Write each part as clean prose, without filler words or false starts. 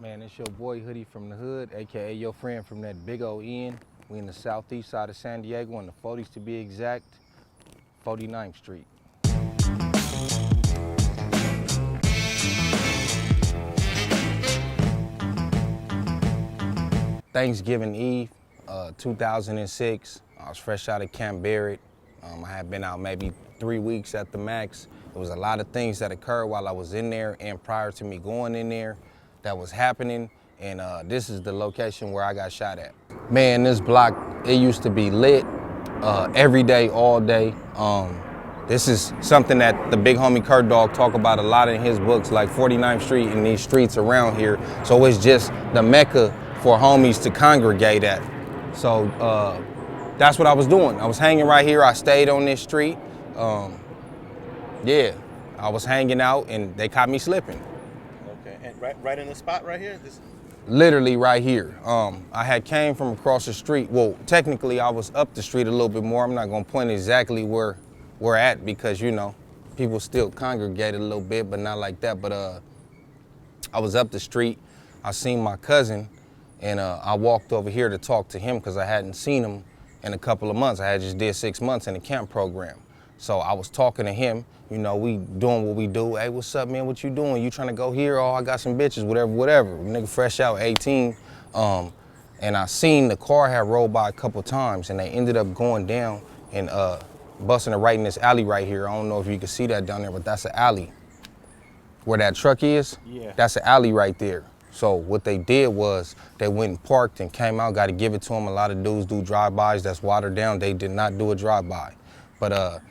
Man, it's your boy Hoodie from the Hood, aka your friend from that big old end. We in the southeast side of San Diego, on the 40s to be exact, 49th Street. Thanksgiving Eve, 2006. I was fresh out of Camp Barrett. I had been out maybe 3 weeks at the max. There was a lot of things that occurred while I was in there and prior to me going in there that was happening. And this is the location where I got shot at. Man, this block, it used to be lit every day, all day. This is something that the big homie Kurt Dog talk about a lot in his books, like 49th Street and these streets around here. So it's just the mecca for homies to congregate at. So that's what I was doing. I was hanging right here. I stayed on this street. Yeah, I was hanging out and they caught me slipping. Okay, and right in the spot right here? Literally right here. I had came from across the street. Well, technically I was up the street a little bit more. I'm not gonna point exactly where we're at because, you know, people still congregate a little bit, but not like that. But I was up the street. I seen my cousin and I walked over here to talk to him because I hadn't seen him in a couple of months. I had just did 6 months in the camp program. So I was talking to him, you know, we doing what we do. Hey, what's up, man? What you doing? You trying to go here? Oh, I got some bitches, whatever. Nigga fresh out, 18. And I seen the car had rolled by a couple times and they ended up going down and busting it right in this alley right here. I don't know if you can see that down there, but that's an alley. Where that truck is, yeah. That's an alley right there. So what they did was they went and parked and came out, got to give it to them. A lot of dudes do drive-bys, that's watered down. They did not do a drive-by. But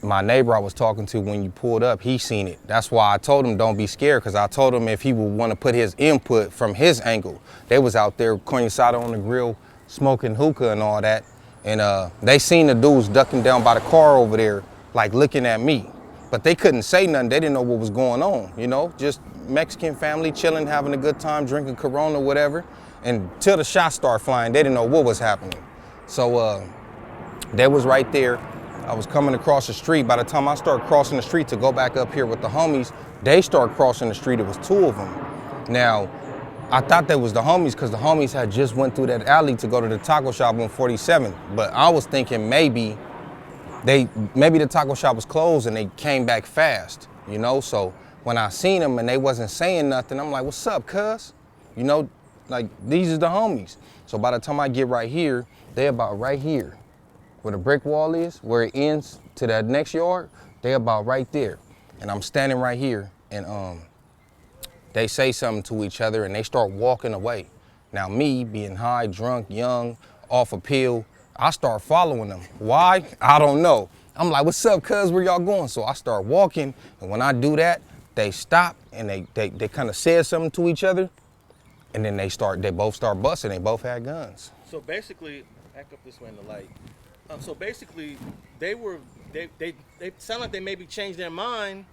my neighbor I was talking to, when you pulled up, he seen it. That's why I told him don't be scared, because I told him if he would want to put his input from his angle. They was out there, carne asada on the grill, smoking hookah and all that. And they seen the dudes ducking down by the car over there, like looking at me. But they couldn't say nothing. They didn't know what was going on, you know? Just Mexican family chilling, having a good time, drinking Corona, whatever. And till the shots start flying, they didn't know what was happening. So they was right there. I was coming across the street. By the time I started crossing the street to go back up here with the homies, they started crossing the street. It was 2 of them. Now, I thought they was the homies because the homies had just went through that alley to go to the taco shop on 47. But I was thinking maybe the taco shop was closed and they came back fast, you know? So when I seen them and they wasn't saying nothing, I'm like, what's up, cuz? You know, like, these is the homies. So by the time I get right here, they about right here. Where the brick wall is, where it ends to that next yard, they about right there. And I'm standing right here and they say something to each other and they start walking away. Now me being high, drunk, young, off a pill, I start following them. Why? I don't know. I'm like, what's up, cuz, where y'all going? So I start walking, and when I do that, they stop and they kind of said something to each other, and then they both start busting. They both had guns. So basically, back up this way in the light. So basically, they sound like they maybe changed their mind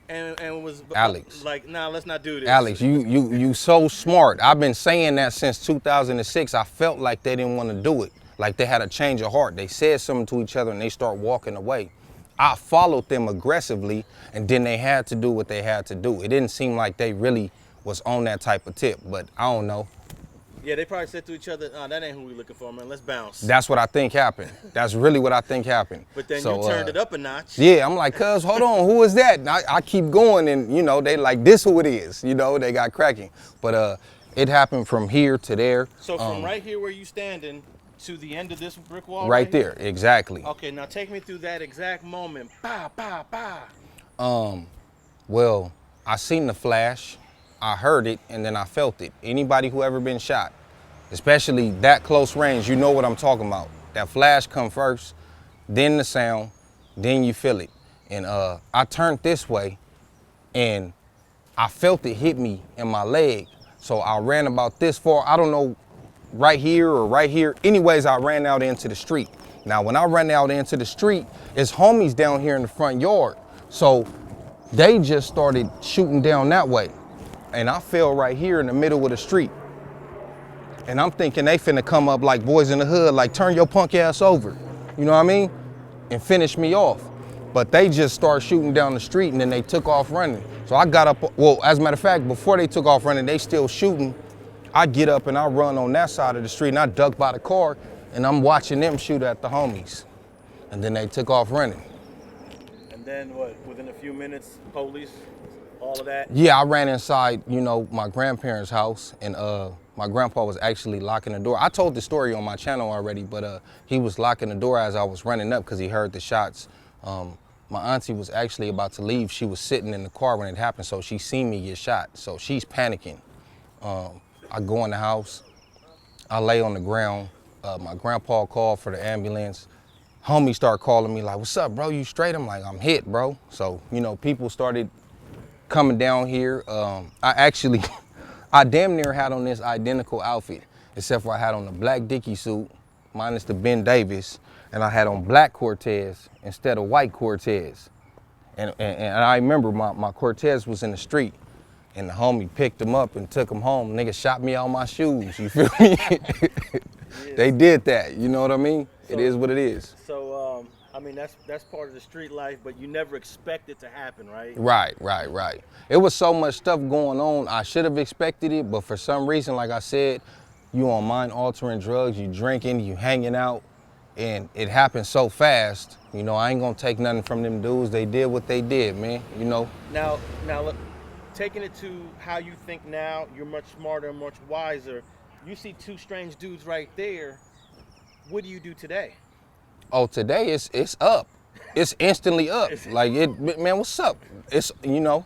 and was Alex. Like, nah, let's not do this. Alex, you so smart. I've been saying that since 2006. I felt like they didn't want to do it. Like they had a change of heart. They said something to each other and they start walking away. I followed them aggressively and then they had to do what they had to do. It didn't seem like they really was on that type of tip, but I don't know. Yeah, they probably said to each other, oh, that ain't who we looking for, man. Let's bounce. That's what I think happened. That's really what I think happened. But then you turned it up a notch. Yeah, I'm like, cuz, hold on, who is that? And I keep going and, you know, they like, this who it is. You know, they got cracking. But it happened from here to there. So from right here where you standing to the end of this brick wall? Right there, exactly. Okay, now take me through that exact moment. Bah, bah, bah. Well, I seen the flash. I heard it and then I felt it. Anybody who ever been shot, especially that close range, you know what I'm talking about. That flash come first, then the sound, then you feel it. And I turned this way and I felt it hit me in my leg. So I ran about this far, I don't know, right here or right here. Anyways, I ran out into the street. Now, when I ran out into the street, it's homies down here in the front yard. So they just started shooting down that way. And I fell right here in the middle of the street. And I'm thinking they finna come up like boys in the hood, like turn your punk ass over. You know what I mean? And finish me off. But they just started shooting down the street and then they took off running. So I got up, well, as a matter of fact, before they took off running, they still shooting. I get up and I run on that side of the street and I duck by the car and I'm watching them shoot at the homies. And then they took off running. And then what, within a few minutes, police, all of that? Yeah, I ran inside, you know, my grandparents' house and my grandpa was actually locking the door. I told the story on my channel already, but he was locking the door as I was running up because he heard the shots. My auntie was actually about to leave. She was sitting in the car when it happened, so she seen me get shot. So she's panicking. I go in the house, I lay on the ground. My grandpa called for the ambulance. Homies start calling me like, what's up, bro, you straight? I'm like, I'm hit, bro. So, you know, people started coming down here. I damn near had on this identical outfit, except for I had on the black Dickie suit, minus the Ben Davis, and I had on black Cortez instead of white Cortez. And I remember my Cortez was in the street, and the homie picked him up and took him home. Nigga shot me out my shoes, you feel me? They did that, you know what I mean? So, it is what it is. So, I mean, that's part of the street life, but you never expect it to happen, right? Right. It was so much stuff going on, I should have expected it, but for some reason, like I said, you on mind-altering drugs, you drinking, you hanging out, and it happened so fast. You know, I ain't gonna take nothing from them dudes. They did what they did, man, you know? Now, look, taking it to how you think now, you're much smarter and much wiser. You see two strange dudes right there. What do you do today? Oh, today it's up. It's instantly up. Like, man, what's up? It's, you know,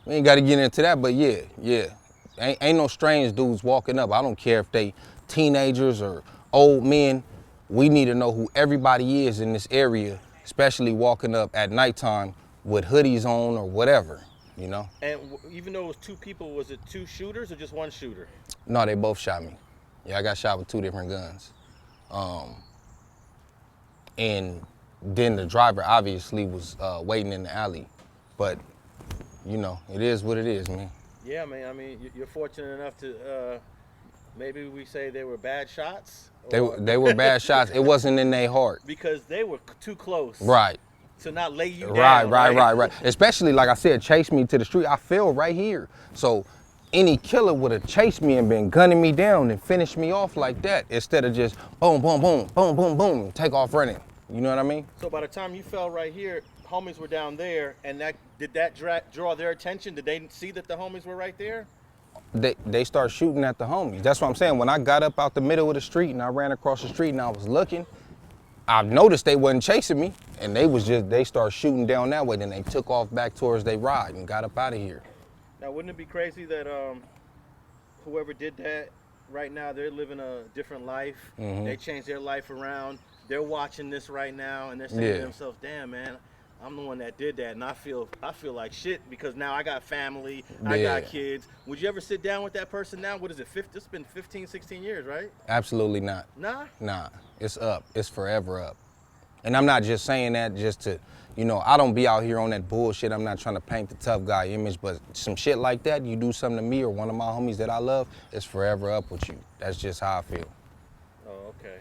we ain't got to get into that, but yeah. Ain't no strange dudes walking up. I don't care if they teenagers or old men. We need to know who everybody is in this area, especially walking up at nighttime with hoodies on or whatever, you know? And even though it was two people, was it two shooters or just one shooter? No, they both shot me. Yeah, I got shot with 2 different guns. And then the driver obviously was waiting in the alley. But, you know, it is what it is, man. Yeah, man, I mean, you're fortunate enough to, maybe we say they were bad shots? They were bad shots. It wasn't in their heart. Because they were too close. Right. To not lay you down. Right. Especially, like I said, chase me to the street. I fell right here. So any killer would have chased me and been gunning me down and finished me off like that instead of just boom, boom, boom, boom, boom, boom, and take off running. You know what I mean? So by the time you fell right here, homies were down there, and did that draw their attention? Did they see that the homies were right there? They start shooting at the homies. That's what I'm saying. When I got up out the middle of the street and I ran across the street and I was looking, I noticed they wasn't chasing me, and they started shooting down that way. Then they took off back towards their ride and got up out of here. Now, wouldn't it be crazy that whoever did that right now, they're living a different life. Mm-hmm. They changed their life around. They're watching this right now, and they're saying to themselves, "Damn, man, I'm the one that did that, and I feel like shit because now I got family, I got kids." Would you ever sit down with that person now? What is it? It's been 15, 16 years, right? Absolutely not. Nah. It's up. It's forever up. And I'm not just saying that just to, you know, I don't be out here on that bullshit. I'm not trying to paint the tough guy image, but some shit like that, you do something to me or one of my homies that I love, it's forever up with you. That's just how I feel. Oh, okay.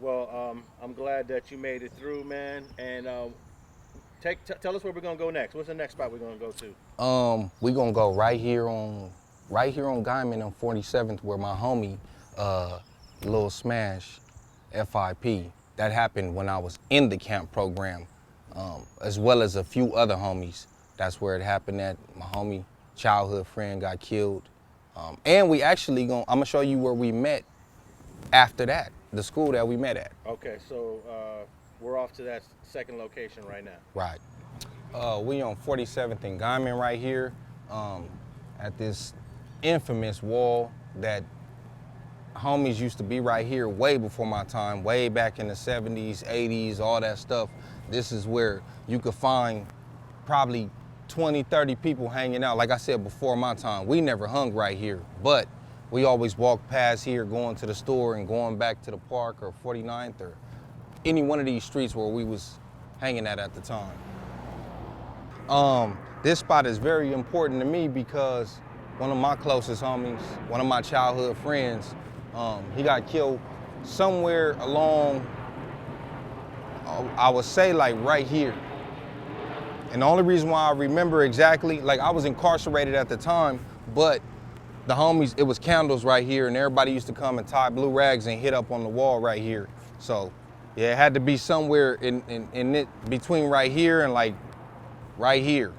Well, I'm glad that you made it through, man. And tell us where we're gonna go next. What's the next spot we're gonna go to? We're gonna go right here on Guyman on 47th, where my homie, Lil Smash, FIP, that happened when I was in the camp program, as well as a few other homies. That's where it happened at. My homie, childhood friend, got killed. And we actually I'm gonna show you where we met after that, the school that we met at. Okay, so we're off to that second location right now. Right. We on 47th and Guyman right here, at this infamous wall that homies used to be right here way before my time, way back in the 70s, 80s, all that stuff. This is where you could find probably 20, 30 people hanging out. Like I said, before my time, we never hung right here, but we always walked past here, going to the store and going back to the park or 49th or any one of these streets where we was hanging at the time. This spot is very important to me because one of my closest homies, one of my childhood friends, he got killed somewhere along, I would say like right here. And the only reason why I remember exactly, like I was incarcerated at the time, but the homies, it was candles right here, and everybody used to come and tie blue rags and hit up on the wall right here. So, yeah, it had to be somewhere in it between right here and like right here.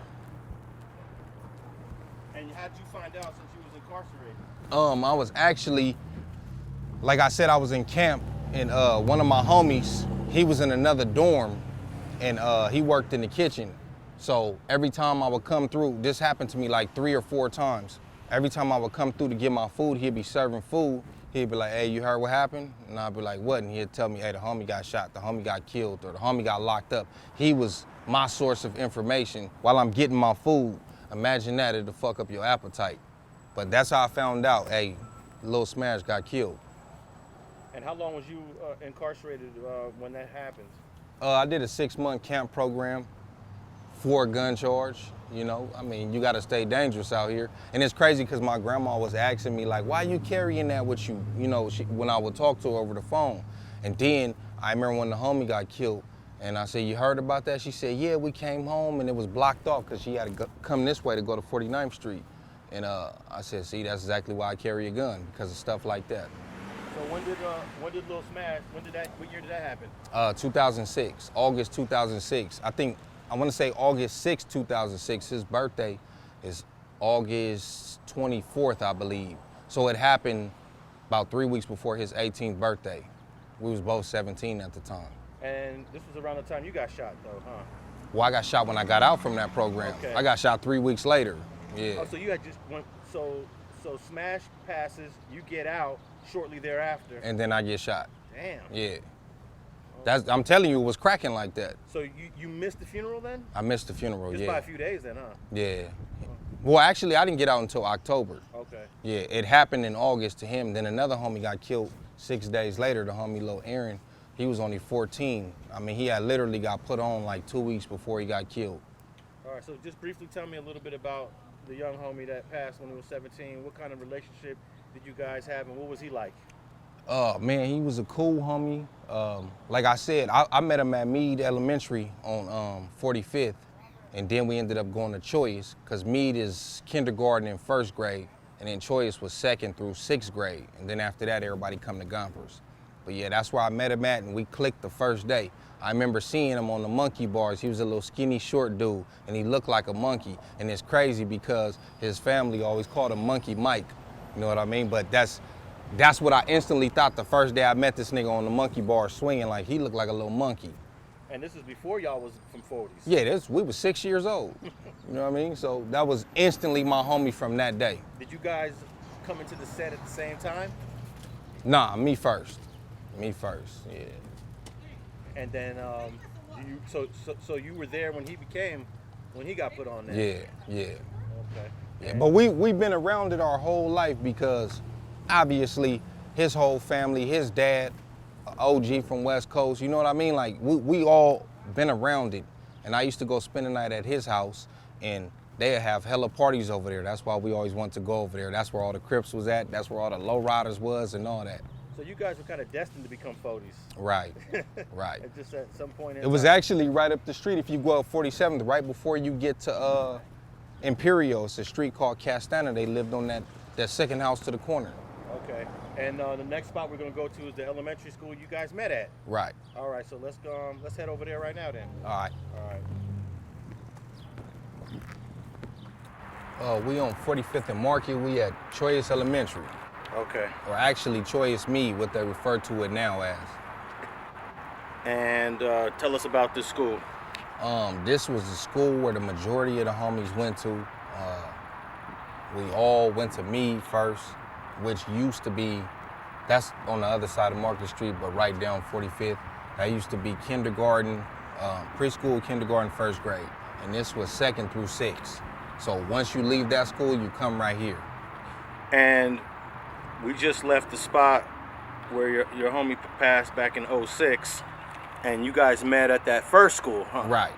And how did you find out since you was incarcerated? I was actually, like I said, I was in camp, and one of my homies, he was in another dorm, and he worked in the kitchen. So every time I would come through, this happened to me like 3 or 4 times. Every time I would come through to get my food, he'd be serving food. He'd be like, hey, you heard what happened? And I'd be like, what? And he'd tell me, hey, the homie got shot, the homie got killed, or the homie got locked up. He was my source of information while I'm getting my food. Imagine that, it'll fuck up your appetite. But that's how I found out, hey, Lil Smash got killed. And how long was you incarcerated when that happened? I did a 6-month camp program for a gun charge. You know, I mean, you gotta stay dangerous out here. And it's crazy because my grandma was asking me like, why you carrying that with you? You know, when I would talk to her over the phone. And then I remember when the homie got killed, and I said, you heard about that? She said, yeah, we came home and it was blocked off because she had to come this way to go to 49th Street. And I said, see, that's exactly why I carry a gun, because of stuff like that. So when did Lil Smash, what year did that happen? 2006, August 2006. I want to say August 6, 2006. His birthday is August 24th, I believe. So it happened about 3 weeks before his 18th birthday. We was both 17 at the time. And this was around the time you got shot though, huh? Well, I got shot when I got out from that program. Okay. I got shot 3 weeks later. Yeah. Oh, so you had just went, so Smash passes, you get out shortly thereafter. And then I get shot. Damn. Yeah. I'm telling you, it was cracking like that. So you missed the funeral then? I missed the funeral, Just by a few days then, huh? Yeah. Well, actually, I didn't get out until October. Okay. Yeah, it happened in August to him. Then another homie got killed 6 days later, the homie Lil Aaron. He was only 14. I mean, he had literally got put on like 2 weeks before he got killed. All right, so just briefly tell me a little bit about the young homie that passed when he was 17. What kind of relationship did you guys have, and what was he like? Man, he was a cool homie. Like I said, I met him at Meade Elementary on 45th, and then we ended up going to Choice, because Meade is kindergarten and 1st grade, and then Choice was 2nd through 6th grade, and then after that, everybody come to Gompers. But yeah, that's where I met him at, and we clicked the first day. I remember seeing him on the monkey bars. He was a little skinny, short dude, and he looked like a monkey. And it's crazy because his family always called him Monkey Mike. You know what I mean? But that's what I instantly thought the first day I met this nigga on the monkey bar swinging, like he looked like a little monkey. And this is before y'all was from 40s. Yeah, we was 6 years old. You know what I mean? So that was instantly my homie from that day. Did you guys come into the set at the same time? Nah, me first. Me first, yeah. And then, so you were there when he got put on there? Yeah. Okay. Yeah, but we've been around it our whole life because obviously his whole family, his dad, OG from West Coast, you know what I mean? Like we all been around it. And I used to go spend the night at his house, and they'd have hella parties over there. That's why we always wanted to go over there. That's where all the Crips was at. That's where all the lowriders was and all that. So you guys were kind of destined to become 40s. Right, right. Just at some point in It was time. actually right up the street. If you go up 47th, right before you get to Imperial, it's a street called Castana. They lived on that second house to the corner. Okay. And the next spot we're gonna go to is the elementary school you guys met at. Right. All right. So let's go. Let's head over there right now then. All right. All right. We on 45th and Market. We at Choice Elementary. Okay. Or actually Choice Meade, what they refer to it now as. And tell us about this school. This was the school where the majority of the homies went to. We all went to Meade first, which used to be, that's on the other side of Market Street, but right down 45th. That used to be kindergarten, preschool, kindergarten, 1st grade. And this was 2nd through 6th. So once you leave that school, you come right here. And we just left the spot where your homie passed back in 06, and you guys met at that first school, huh? Right.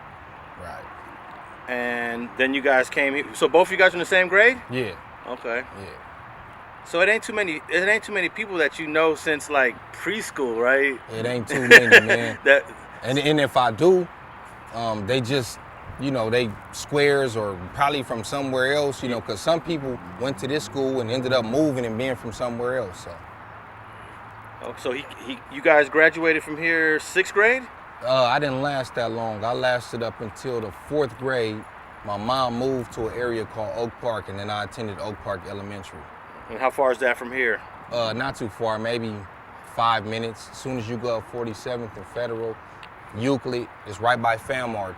And then you guys came here. So both of you guys were in the same grade? Yeah. Okay. Yeah. So it ain't too many people that you know since like preschool, right? It ain't too many, man. That. And if I do, they just you know, they squares or probably from somewhere else, you know, because some people went to this school and ended up moving and being from somewhere else. So. Oh, so you guys graduated from here 6th grade? I didn't last that long. I lasted up until the 4th grade. My mom moved to an area called Oak Park, and then I attended Oak Park Elementary. And how far is that from here? Not too far, maybe 5 minutes. As soon as you go up 47th and Federal, Euclid is right by FAMART,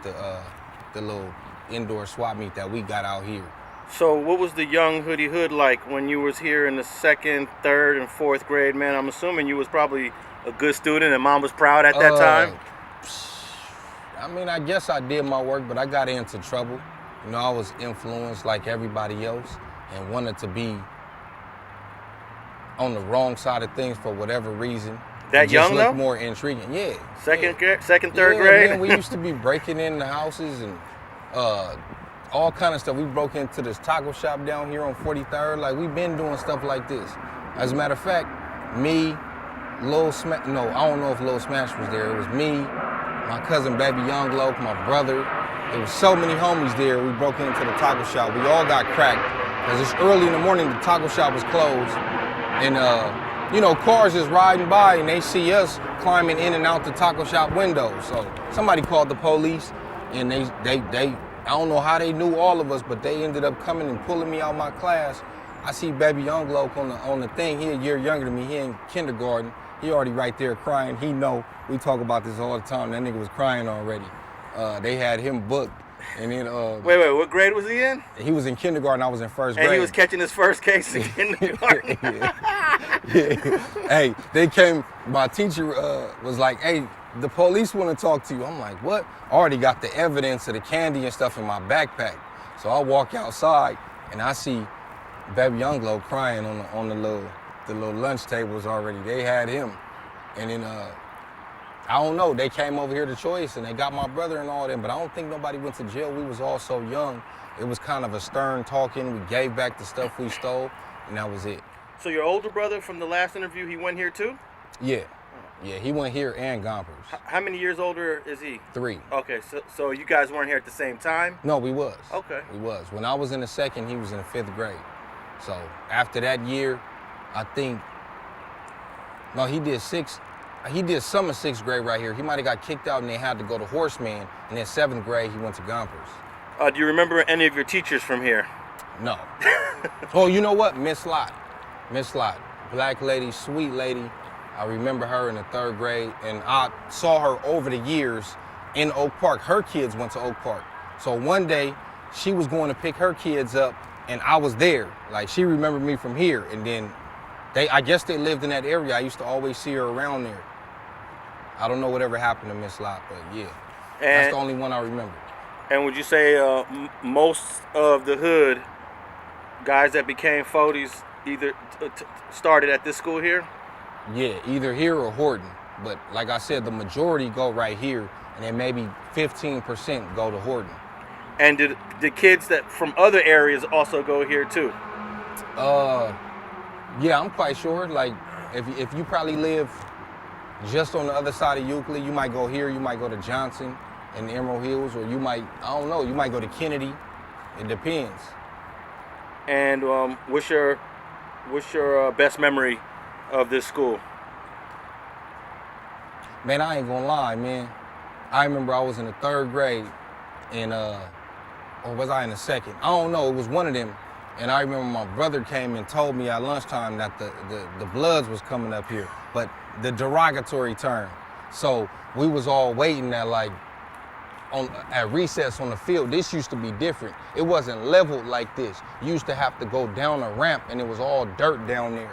the little indoor swap meet that we got out here. So what was the young Hoodie Hood like when you was here in the 2nd, 3rd, and 4th grade, man? I'm assuming you was probably a good student and mom was proud at that time? I mean, I guess I did my work, but I got into trouble. You know, I was influenced like everybody else and wanted to be on the wrong side of things for whatever reason. That young, though? Just looked more intriguing, yeah. Second, 3rd grade? Man, we used to be breaking in the houses and all kind of stuff. We broke into this taco shop down here on 43rd. Like, we've been doing stuff like this. As a matter of fact, me, Lil Smash, no, I don't know if Lil Smash was there. It was me, my cousin Baby Young Loc, my brother. There was so many homies there. We broke into the taco shop. We all got cracked. Because it's early in the morning, the taco shop was closed. And, you know, cars is riding by and they see us climbing in and out the taco shop windows. So somebody called the police and they I don't know how they knew all of us, but they ended up coming and pulling me out my class. I see Baby Young Loc on the thing. He a year younger than me. He in kindergarten. He already right there crying. He know. We talk about this all the time. That nigga was crying already. They had him booked. And then wait, what grade was he in? He was in kindergarten. I was in 1st grade. And he was catching his first case in kindergarten. Yeah. Hey, they came. My teacher was like, "Hey, the police want to talk to you." I'm like, "What?" I already got the evidence of the candy and stuff in my backpack. So I walk outside and I see Baby Young Loc crying on the little lunch tables already. They had him, and then I don't know. They came over here to Choice and they got my brother and all them, but I don't think nobody went to jail. We was all so young. It was kind of a stern talking. We gave back the stuff we stole, and that was it. So your older brother from the last interview, he went here too? Yeah. Yeah, he went here and Gompers. How many years older is he? 3. Okay, so you guys weren't here at the same time? No, we was. Okay. We was. When I was in the 2nd, he was in the 5th grade. So after that year, I think, no, he did some of 6th grade right here. He might have got kicked out and they had to go to Horseman. And then 7th grade, he went to Gompers. Do you remember any of your teachers from here? No. Oh, you know what? Miss Lott. Black lady, sweet lady. I remember her in the 3rd grade, and I saw her over the years in Oak Park. Her kids went to Oak Park. So one day, she was going to pick her kids up, and I was there. Like, she remembered me from here, and then I guess they lived in that area. I used to always see her around there. I don't know whatever happened to Miss Lott, but yeah. That's the only one I remember. And would you say most of the hood guys that became 40s either started at this school here? Yeah, either here or Horton. But like I said, the majority go right here, and then maybe 15% go to Horton. And did the kids that from other areas also go here too? Yeah, I'm quite sure. Like, if you probably live just on the other side of Euclid, you might go here, you might go to Johnson in the Emerald Hills, or you might, I don't know, you might go to Kennedy. It depends. And what's your best memory of this school? Man, I ain't gonna lie, man. I remember I was in the 3rd grade, and or was I in the 2nd? I don't know. It was one of them. And I remember my brother came and told me at lunchtime that the Bloods was coming up here, but the derogatory term. So we was all waiting at recess on the field. This used to be different. It wasn't leveled like this. You used to have to go down a ramp, and it was all dirt down there.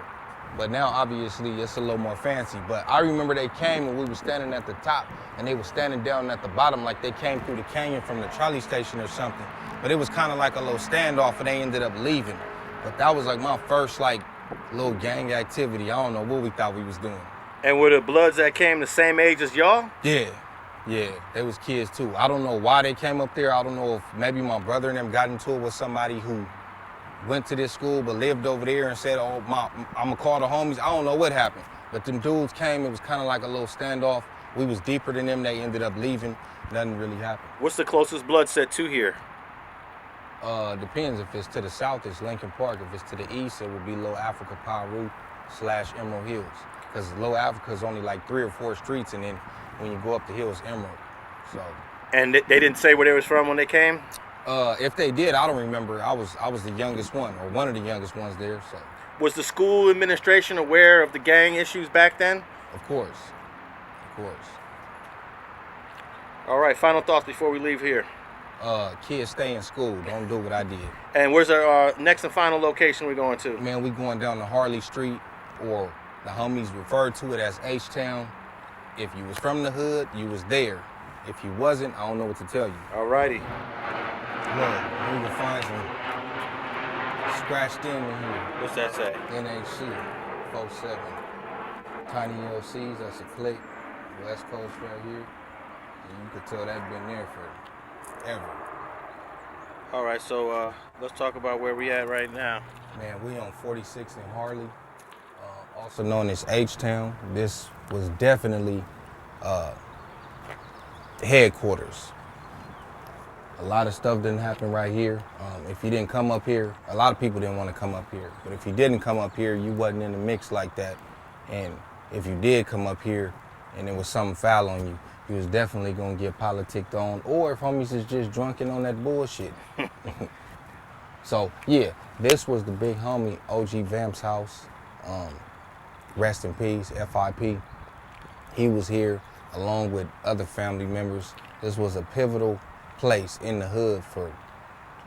But now, obviously, it's a little more fancy. But I remember they came and we were standing at the top, and they were standing down at the bottom like they came through the canyon from the trolley station or something. But it was kind of like a little standoff, and they ended up leaving. But that was like my first little gang activity. I don't know what we thought we was doing. And were the Bloods that came the same age as y'all? Yeah, they was kids too. I don't know why they came up there. I don't know if maybe my brother and them got into it with somebody who went to this school but lived over there and said, I'm gonna call the homies. I don't know what happened. But them dudes came, it was kind of like a little standoff. We was deeper than them. They ended up leaving. Nothing really happened. What's the closest blood set to here? Depends. If it's to the south, it's Lincoln Park. If it's to the east, it would be Low Africa, Piru / Emerald Hills. Because Low Africa is only like 3 or 4 streets, and then when you go up the hill, it's Emerald. So. And they didn't say where they was from when they came? If they did, I don't remember. I was the youngest one, or one of the youngest ones there. So. Was the school administration aware of the gang issues back then? Of course. Of course. All right, final thoughts before we leave here. Kids stay in school. Don't do what I did. And where's our next and final location we're going to? Man, we going down to Harley Street, or the homies refer to it as H-Town. If you was from the hood, you was there. If you wasn't, I don't know what to tell you. All righty. Look, we can find some scratched in here. What's that say? NHC, 47. Tiny LCs, that's a click. West Coast right here. And you could tell that's been there forever. All right, so let's talk about where we at right now. Man, we on 46 in Harley, also known as H-Town. This was definitely headquarters. A lot of stuff didn't happen right here. If you didn't come up here, a lot of people didn't want to come up here. But if you didn't come up here, you wasn't in the mix like that. And if you did come up here and there was something foul on you, you was definitely gonna get politicked on, or if homies is just drunken on that bullshit. So yeah, this was the big homie OG Vamp's house. Rest in peace, FIP. He was here along with other family members. This was a pivotal place in the hood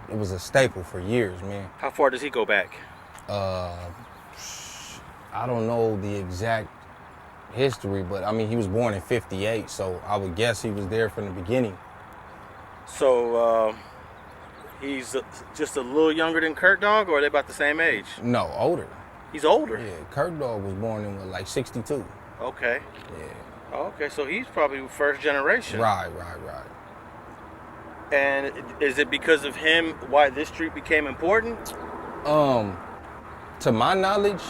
it was a staple for years, man. How far does he go back? I don't know the exact history, but I mean, he was born in 58, so I would guess he was there from the beginning. So he's just a little younger than Kurt Dog, or are they about the same age? No, older. He's older? Yeah, Kurt Dog was born in like 62. Okay. Yeah. Okay, so he's probably first generation. Right. And is it because of him why this street became important? To my knowledge,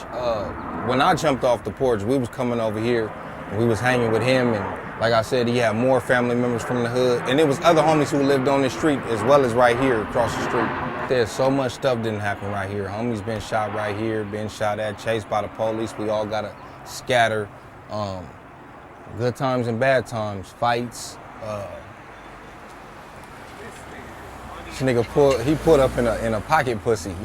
when I jumped off the porch, we was coming over here, and we was hanging with him, and like I said, he had more family members from the hood, and there was other homies who lived on the street as well as right here across the street. There's so much stuff didn't happen right here. Homies been shot right here, been shot at, chased by the police. We all gotta scatter. Good times and bad times, fights. This nigga pulled up in a pocket pussy.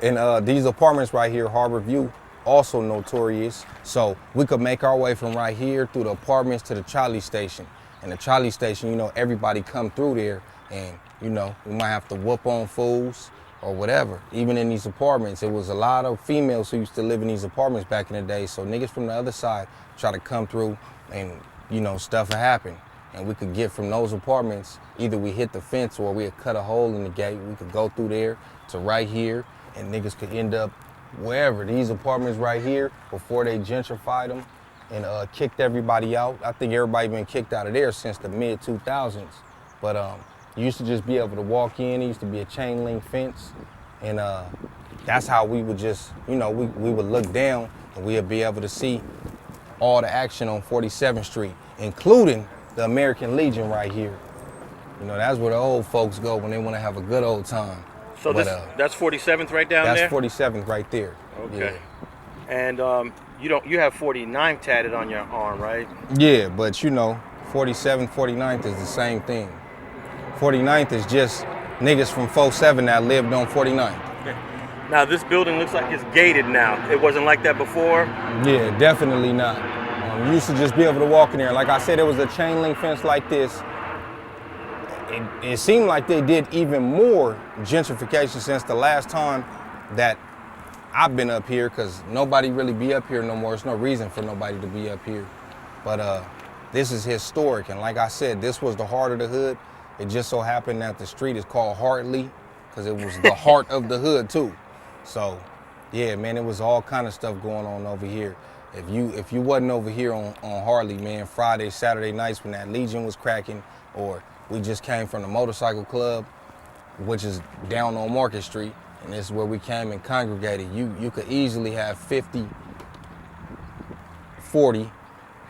And these apartments right here, Harbor View, also notorious. So we could make our way from right here through the apartments to the Charlie Station. And the Charlie Station, you know, everybody come through there, and you know, we might have to whoop on fools or whatever. Even in these apartments, it was a lot of females who used to live in these apartments back in the day. So niggas from the other side try to come through, and you know, stuff would happen. And we could get from those apartments, either we hit the fence or we had cut a hole in the gate. We could go through there to right here, and niggas could end up wherever. These apartments right here, before they gentrified them and kicked everybody out. I think everybody been kicked out of there since the mid-2000s. But you used to just be able to walk in. It used to be a chain link fence. And that's how we would just, you know, we would look down and we would be able to see all the action on 47th Street, including the American Legion right here. You know, that's where the old folks go when they want to have a good old time. So that's 47th right down there? That's 47th right there. Okay. Yeah. And you have 49th tatted on your arm, right? Yeah, but you know, 47th, 49th is the same thing. 49th is just niggas from 47 that lived on 49th. Okay. Now this building looks like it's gated now. It wasn't like that before? Yeah, definitely not. You used to just be able to walk in there. Like I said, there was a chain link fence like this. It seemed like they did even more gentrification since the last time that I've been up here, because nobody really be up here no more. There's no reason for nobody to be up here. But this is historic, and like I said, this was the heart of the hood. It just so happened that the street is called Hartley because it was the heart of the hood too. So yeah, man, it was all kind of stuff going on over here. If you wasn't over here on Harley, man, Friday, Saturday nights when that Legion was cracking, or we just came from the motorcycle club, which is down on Market Street, and this is where we came and congregated. You could easily have 50, 40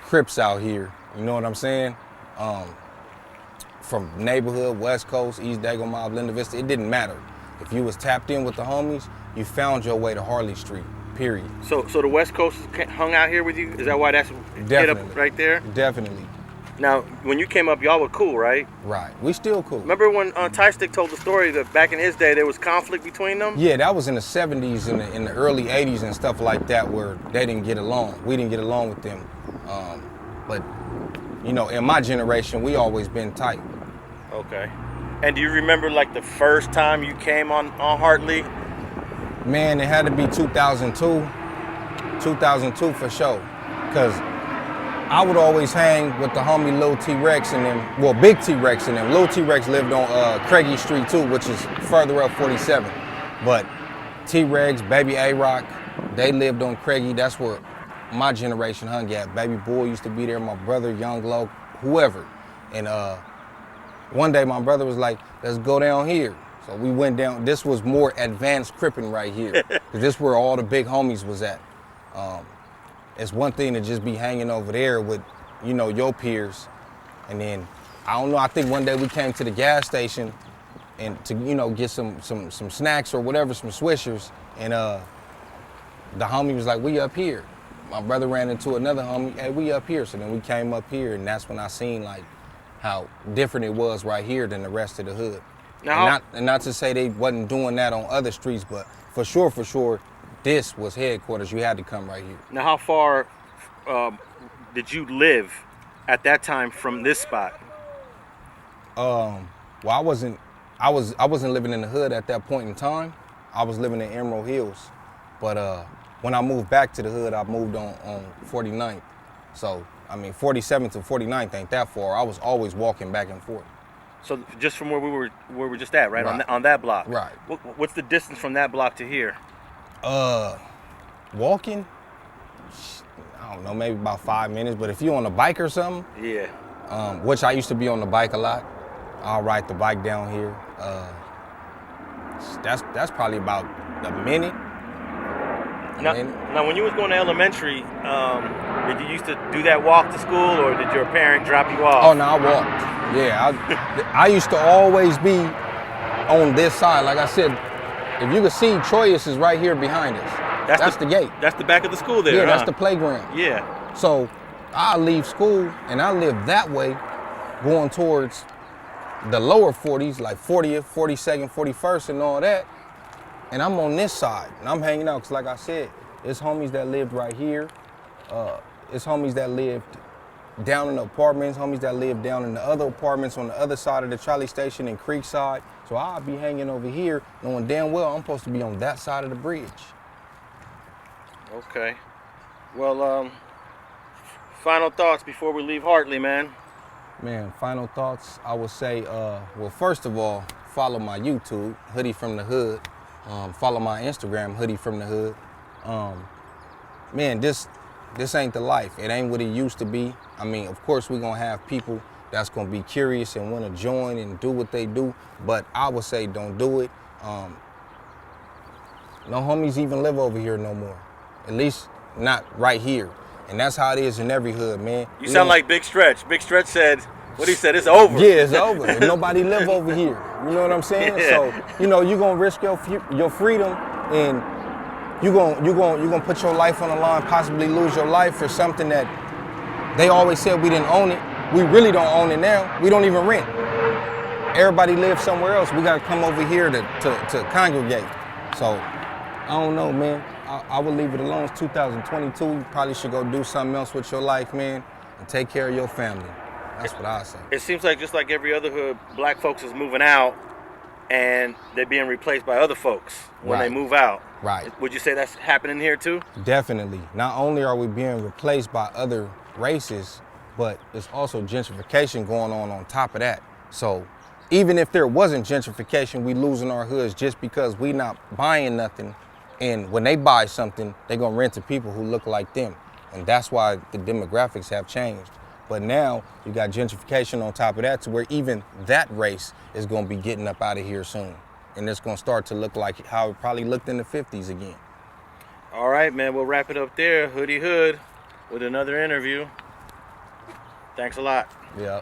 Crips out here. You know what I'm saying? From neighborhood, West Coast, East Dago Mob, Linda Vista, it didn't matter. If you was tapped in with the homies, you found your way to Harley Street, period. So the West Coast hung out here with you? Is that why that's hit up right there? Definitely. Now, when you came up, y'all were cool, right? Right. We still cool. Remember when Ty Stick told the story that back in his day there was conflict between them? Yeah, that was in the 70s and in the early 80s and stuff like that, where they didn't get along. We didn't get along with them. But, you know, in my generation, we always been tight. Okay. And do you remember like the first time you came on Hartley? Man, it had to be 2002. 2002 for sure. Because I would always hang with the homie Lil T-Rex and them, well, Big T-Rex and them. Lil T-Rex lived on Craigie Street too, which is further up 47. But T-Rex, Baby A-Rock, they lived on Craigie. That's where my generation hung at. Baby Boy used to be there, my brother, Young Low, whoever. And one day my brother was like, let's go down here. So we went down. This was more advanced cripping right here. This is where all the big homies was at. It's one thing to just be hanging over there with, you know, your peers. And then, I don't know, I think one day we came to the gas station and to, you know, get some snacks or whatever, some Swishers. And the homie was like, we up here. My brother ran into another homie, hey, we up here. So then we came up here, and that's when I seen like how different it was right here than the rest of the hood. Now, and not to say they wasn't doing that on other streets, but for sure, this was headquarters. You had to come right here. Now, how far did you live at that time from this spot? Well, I wasn't living in the hood at that point in time. I was living in Emerald Hills. But when I moved back to the hood, I moved on 49th. So, I mean, 47th to 49th ain't that far. I was always walking back and forth. So just from where we were just at, right? On that block. Right. What's the distance from that block to here? Walking, I don't know, maybe about 5 minutes. But if you on a bike or something, yeah. Which I used to be on the bike a lot. I'll ride the bike down here. That's probably about a minute. Now, when you was going to elementary, did you used to do that walk to school, or did your parent drop you off? Oh no, I walked. Yeah, I used to always be on this side. Like I said, if you can see, Troyus is right here behind us. That's the gate. That's the back of the school there. Yeah, that's the playground. Yeah. So I leave school and I live that way, going towards the lower 40s, like 40th, 42nd, 41st, and all that. And I'm on this side, and I'm hanging out, because like I said, it's homies that lived right here. It's homies that lived down in the apartments, homies that lived down in the other apartments on the other side of the trolley station in Creekside. So I'll be hanging over here, knowing damn well I'm supposed to be on that side of the bridge. Okay. Well, final thoughts before we leave Hartley, man. Man, final thoughts, I would say, well, first of all, follow my YouTube, Hoodie from the Hood. Follow my Instagram, Hoodie from the Hood. Man, this ain't the life. It ain't what it used to be. I mean, of course, we're gonna have people that's gonna be curious and wanna join and do what they do, but I would say don't do it. No homies even live over here no more. At least not right here. And that's how it is in every hood, man. You sound like Big Stretch. Big Stretch said, what he said, it's over. Yeah, it's over. Nobody live over here. You know what I'm saying? Yeah. So, you know, you're gonna risk your freedom, and you're gonna put your life on the line, possibly lose your life for something that they always said we didn't own it. We really don't own it now. We don't even rent. Everybody lives somewhere else. We gotta come over here to congregate. So, I don't know, man. I would leave it alone. It's 2022. You probably should go do something else with your life, man, and take care of your family. That's what I say. It seems like just like every other hood, black folks is moving out and they're being replaced by other folks when they move out. Right. Would you say that's happening here too? Definitely. Not only are we being replaced by other races, but there's also gentrification going on top of that. So even if there wasn't gentrification, we losing our hoods just because we not buying nothing. And when they buy something, they're gonna rent to people who look like them. And that's why the demographics have changed. But now you got gentrification on top of that, to where even that race is gonna be getting up out of here soon. And it's gonna start to look like how it probably looked in the 50s again. All right, man, we'll wrap it up there. Hoodie Hood with another interview. Thanks a lot. Yeah.